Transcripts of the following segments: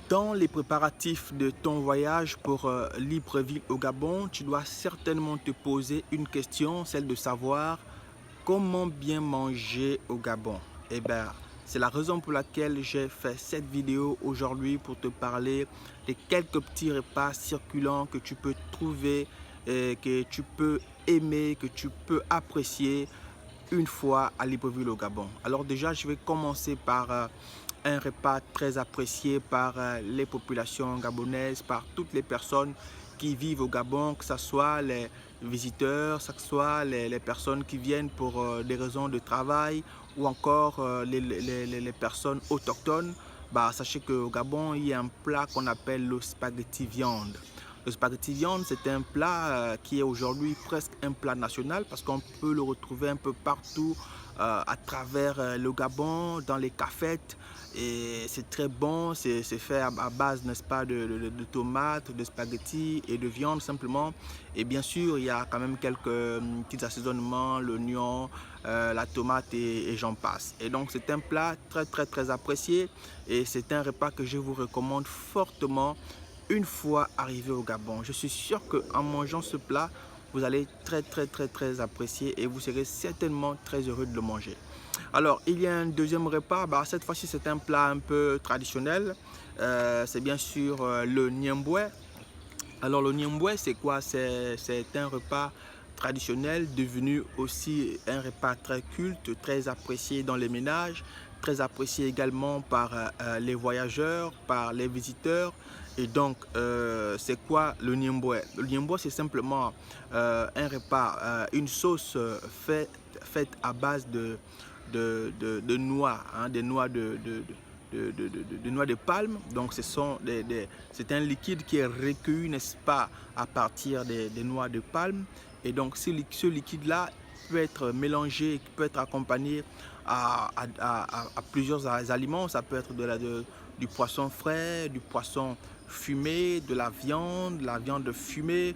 Dans les préparatifs de ton voyage pour Libreville au Gabon, tu dois certainement te poser une question, celle de savoir comment bien manger au Gabon. Eh bien, c'est la raison pour laquelle j'ai fait cette vidéo aujourd'hui pour te parler de quelques petits repas circulants que tu peux trouver, que tu peux aimer, que tu peux apprécier une fois à Libreville au Gabon. Alors déjà, je vais commencer par un repas très apprécié par les populations gabonaises, par toutes les personnes qui vivent au Gabon, que ce soit les visiteurs, que ce soit les personnes qui viennent pour des raisons de travail ou encore les personnes autochtones. Bah, sachez qu'au Gabon, il y a un plat qu'on appelle le spaghetti viande. Le spaghetti viande, c'est un plat qui est aujourd'hui presque un plat national parce qu'on peut le retrouver un peu partout à travers le Gabon, dans les cafettes. Et c'est très bon, c'est fait à base, n'est-ce pas, de tomates, de spaghettis et de viande simplement. Et bien sûr, il y a quand même quelques petits assaisonnements, l'oignon, la tomate et j'en passe. Et donc, c'est un plat très apprécié et c'est un repas que je vous recommande fortement une fois arrivé au Gabon. Je suis sûr qu'en mangeant ce plat, vous allez très apprécier et vous serez certainement très heureux de le manger. Alors, il y a un deuxième repas. Bah, cette fois-ci, c'est un plat un peu traditionnel. C'est bien sûr le niemboué. Alors, le niemboué, c'est quoi? C'est un repas traditionnel devenu aussi un repas très culte, très apprécié dans les ménages, très apprécié également par les voyageurs, par les visiteurs. Et donc, c'est quoi le niemboué? Le niemboué, c'est simplement un repas, une sauce faite à base de noix, hein, des noix de noix de palme. Donc, c'est un liquide qui est recueilli, n'est-ce pas, à partir des noix de palme. Et donc, ce liquide-là peut être mélangé, peut être accompagné à plusieurs aliments. Ça peut être du poisson frais, du poisson fumé, de la viande fumée,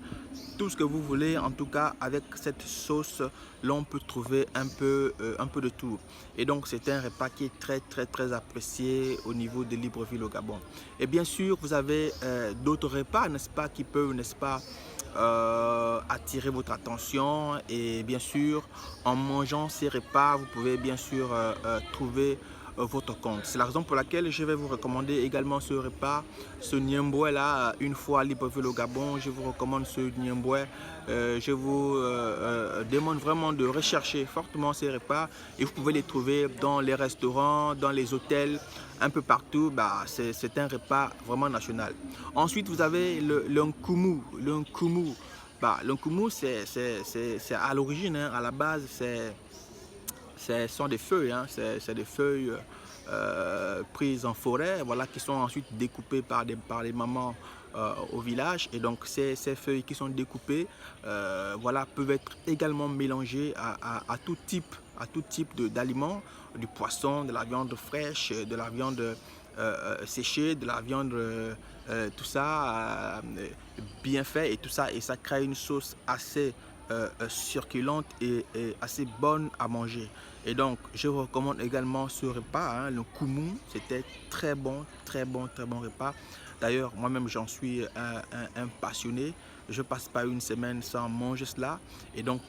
tout ce que vous voulez. En tout cas, avec cette sauce, l'on peut trouver un peu de tout. Et donc, c'est un repas qui est très apprécié au niveau de Libreville au Gabon. Et bien sûr, vous avez d'autres repas, n'est-ce pas, qui peuvent, n'est-ce pas, attirer votre attention. Et bien sûr, en mangeant ces repas, vous pouvez bien sûr trouver votre compte. C'est la raison pour laquelle je vais vous recommander également ce repas, ce niemboué là, une fois à Libreville au Gabon. Je vous recommande ce niemboué. Je vous demande vraiment de rechercher fortement ces repas et vous pouvez les trouver dans les restaurants, dans les hôtels, un peu partout. Bah, c'est un repas vraiment national. Ensuite, vous avez le nkumu. Le nkumu, bah, le nkumu, c'est à l'origine, hein, à la base, ce sont des feuilles, hein, c'est des feuilles prises en forêt, voilà, qui sont ensuite découpées par les mamans au village. Et donc ces feuilles qui sont découpées, voilà, peuvent être également mélangées à tout type d'aliments, du poisson, de la viande fraîche, de la viande séchée, de la viande, tout ça bien fait et ça crée une sauce assez succulente et assez bonne à manger. Et donc, je vous recommande également ce repas, hein, le koumou. C'était très bon repas. D'ailleurs, moi-même, j'en suis un passionné. Je passe pas une semaine sans manger cela. Et donc,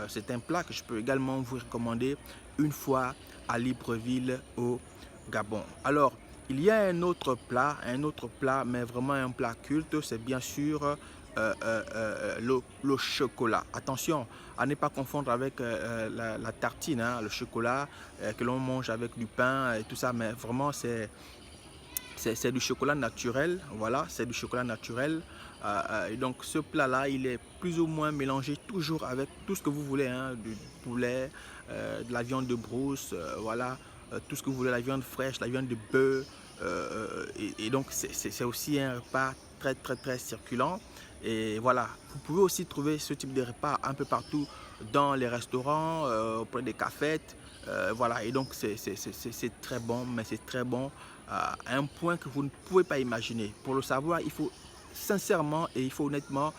c'est un plat que je peux également vous recommander une fois à Libreville au Gabon. Alors, il y a un autre plat, mais vraiment un plat culte, c'est bien sûr le chocolat. Attention à ne pas confondre avec la tartine, hein, le chocolat que l'on mange avec du pain et tout ça, mais vraiment c'est du chocolat naturel, voilà, c'est du chocolat naturel. Et donc ce plat-là, il est plus ou moins mélangé toujours avec tout ce que vous voulez, hein, du poulet, de la viande de brousse, voilà, tout ce que vous voulez, la viande fraîche, la viande de bœuf. Et donc c'est aussi un repas très circulant. Et voilà, vous pouvez aussi trouver ce type de repas un peu partout dans les restaurants, auprès des cafettes. Voilà, et donc c'est très bon, mais c'est très bon à un point que vous ne pouvez pas imaginer. Pour le savoir, il faut sincèrement et il faut honnêtement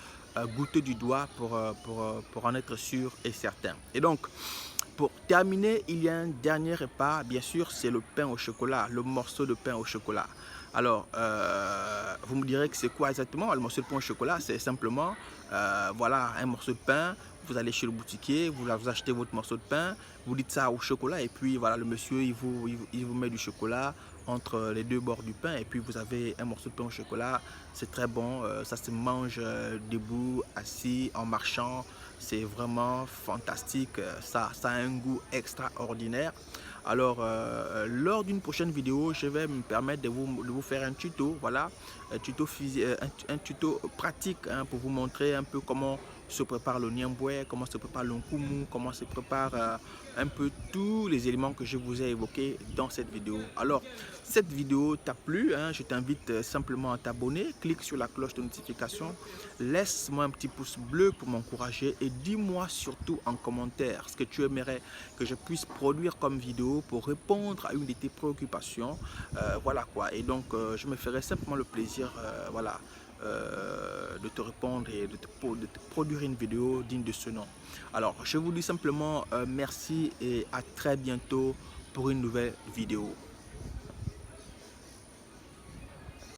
goûter du doigt pour en être sûr et certain. Et donc, pour terminer, il y a un dernier repas, bien sûr, c'est le pain au chocolat, le morceau de pain au chocolat. Alors, vous me direz que c'est quoi exactement le morceau de pain au chocolat? C'est simplement, voilà, un morceau de pain. Vous allez chez le boutiquier, vous achetez votre morceau de pain, vous dites ça au chocolat et puis voilà, le monsieur, il vous met du chocolat entre les deux bords du pain et puis vous avez un morceau de pain au chocolat. C'est très bon, ça se mange debout, assis, en marchant. C'est vraiment fantastique, ça a un goût extraordinaire. Alors, lors d'une prochaine vidéo, je vais me permettre de vous faire un tuto, voilà, un tuto pratique hein, pour vous montrer un peu comment se prépare le niamboué, comment se prépare le nkumu, comment se prépare un peu tous les éléments que je vous ai évoqués dans cette vidéo. Alors, cette vidéo t'a plu, hein, je t'invite simplement à t'abonner, clique sur la cloche de notification, laisse-moi un petit pouce bleu pour m'encourager et dis-moi surtout en commentaire ce que tu aimerais que je puisse produire comme vidéo pour répondre à une de tes préoccupations. Voilà quoi, et donc je me ferai simplement le plaisir, voilà, de te répondre et de te produire une vidéo digne de ce nom. Alors, je vous dis simplement merci et à très bientôt pour une nouvelle vidéo.